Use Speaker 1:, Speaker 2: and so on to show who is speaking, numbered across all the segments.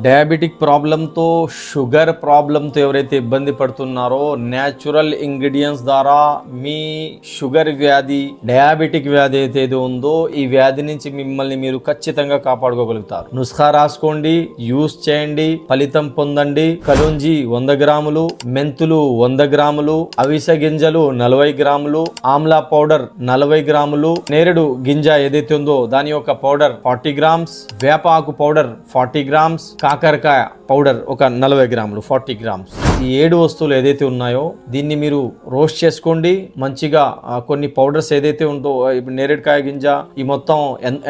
Speaker 1: Diabetic ప్రాబ్లంతో, sugar ప్రాబ్లంతో ఎవరైతే ఇబ్బంది పడుతున్నారో న్యాచురల్ ఇంగ్రీడియంట్స్ ద్వారా మీ షుగర్ వ్యాధి, డయాబెటిక్ వ్యాధి ఏదైతే ఉందో ఈ వ్యాధి నుంచి మిమ్మల్ని మీరు ఖచ్చితంగా కాపాడుకోగలుగుతారు. నుస్ఖా రాసుకోండి, యూస్ చేయండి, ఫలితం పొందండి. కలుంజి 100 గ్రాములు, మెంతులు 100 గ్రాములు, అవిసె గింజలు 40 గ్రాములు, ఆమ్లా పౌడర్ 40 గ్రాములు, నేరేడు గింజ ఏదైతే ఉందో దాని యొక్క పౌడర్ 40 గ్రామ్స్, వేప ఆకు పౌడర్ 40 గ్రామ్స్, కాకరకాయ పౌడర్ ఒక 40 గ్రాములు 40 గ్రామ్స్. ఈ 7 వస్తువులు ఏదైతే ఉన్నాయో దీన్ని మీరు రోస్ట్ చేసుకోండి. మంచిగా కొన్ని పౌడర్స్ ఏదైతే ఉందో ఇప్పుడు నేరేడుకాయ గింజ ఈ మొత్తం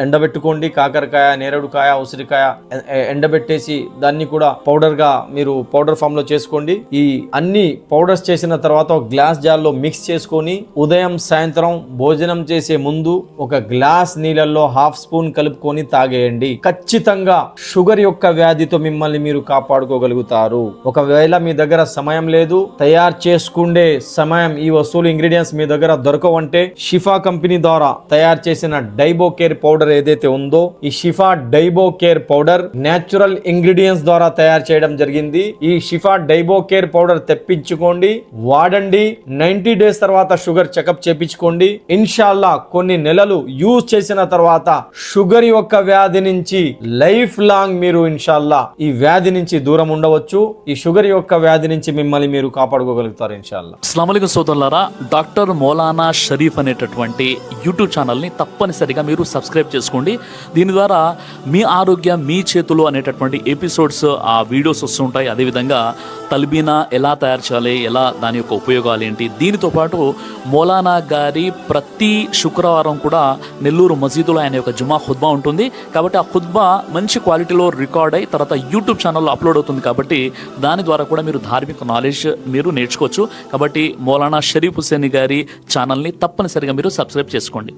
Speaker 1: ఎండబెట్టుకోండి. కాకరకాయ, నేరేడుకాయ, ఉసిరికాయ ఎండబెట్టేసి దాన్ని కూడా పౌడర్ గా మీరు పౌడర్ ఫామ్ లో చేసుకోండి. ఈ అన్ని పౌడర్స్ చేసిన తర్వాత ఒక గ్లాస్ జార్లో మిక్స్ చేసుకొని ఉదయం సాయంత్రం భోజనం చేసే ముందు ఒక గ్లాస్ నీళ్ళల్లో ½ స్పూన్ కలుపుకొని తాగేయండి. ఖచ్చితంగా షుగర్ యొక్క వ్యాధితో మిమ్మల్ని మీరు కాపాడుకోగలుగుతారు. ఒకవేళ మీ దగ్గర సమయం లేదు, తయారు చేసుకుండే సమయం, ఈ వస్తువులు ఇంగ్రీడియంట్స్ మీ దగ్గర దొరకవంటే షిఫా కంపెనీ ద్వారా తయారు చేసిన డైబో కేర్ పౌడర్ ఏదైతే ఉందో ఈ షిఫా డైబో కేర్ పౌడర్ న్యాచురల్ ఇంగ్రీడియంట్స్ ద్వారా తయారు చేయడం జరిగింది. ఈ షిఫా డైబో కేర్ పౌడర్ తెప్పించుకోండి, వాడండి. 90 డేస్ తర్వాత షుగర్ చెకప్ చేపించుకోండి. ఇన్షాల్లా కొన్ని నెలలు యూజ్ చేసిన తర్వాత షుగర్ యొక్క వ్యాధి నుంచి లైఫ్ లాంగ్ మీరు ఇన్షాల్లా ఈ వ్యాధి నుంచి దూరం ఉండవచ్చు. ఈ షుగర్ యొక్క వ్యాధి నుంచి మిమ్మల్ని మీరు కాపాడుకోగలుగుతారు ఇన్షాల్లా.
Speaker 2: అస్సలాము అలైకుం సోదరులారా, డాక్టర్ మౌలానా షరీఫ్ అనేటటువంటి యూట్యూబ్ ఛానల్ని తప్పనిసరిగా మీరు సబ్స్క్రైబ్ చేసుకోండి. దీని ద్వారా మీ ఆరోగ్యం మీ చేతులు అనేటటువంటి ఎపిసోడ్స్, ఆ వీడియోస్ వస్తుంటాయి. అదేవిధంగా తల్బీనా ఎలా తయారు చేయాలి, ఎలా దాని యొక్క ఉపయోగాలు ఏంటి, దీనితో పాటు మౌలానా గారి ప్రతి శుక్రవారం కూడా నెల్లూరు మసీదులో ఆయన యొక్క జుమా ఖుత్బా ఉంటుంది. కాబట్టి ఆ ఖుత్బా మంచి క్వాలిటీలో రికార్డ్ అయ్యి తర్వాత యూట్యూబ్ ఛానల్లో అప్లోడ్ అవుతుంది. కాబట్టి దాని ద్వారా కూడా మీరు ధార్మిక నాలెడ్జ్ మీరు నేర్చుకోవచ్చు. కాబట్టి మౌలానా షరీఫ్ హుస్సేని గారి ఛానల్ని తప్పనిసరిగా మీరు సబ్స్క్రైబ్ చేసుకోండి.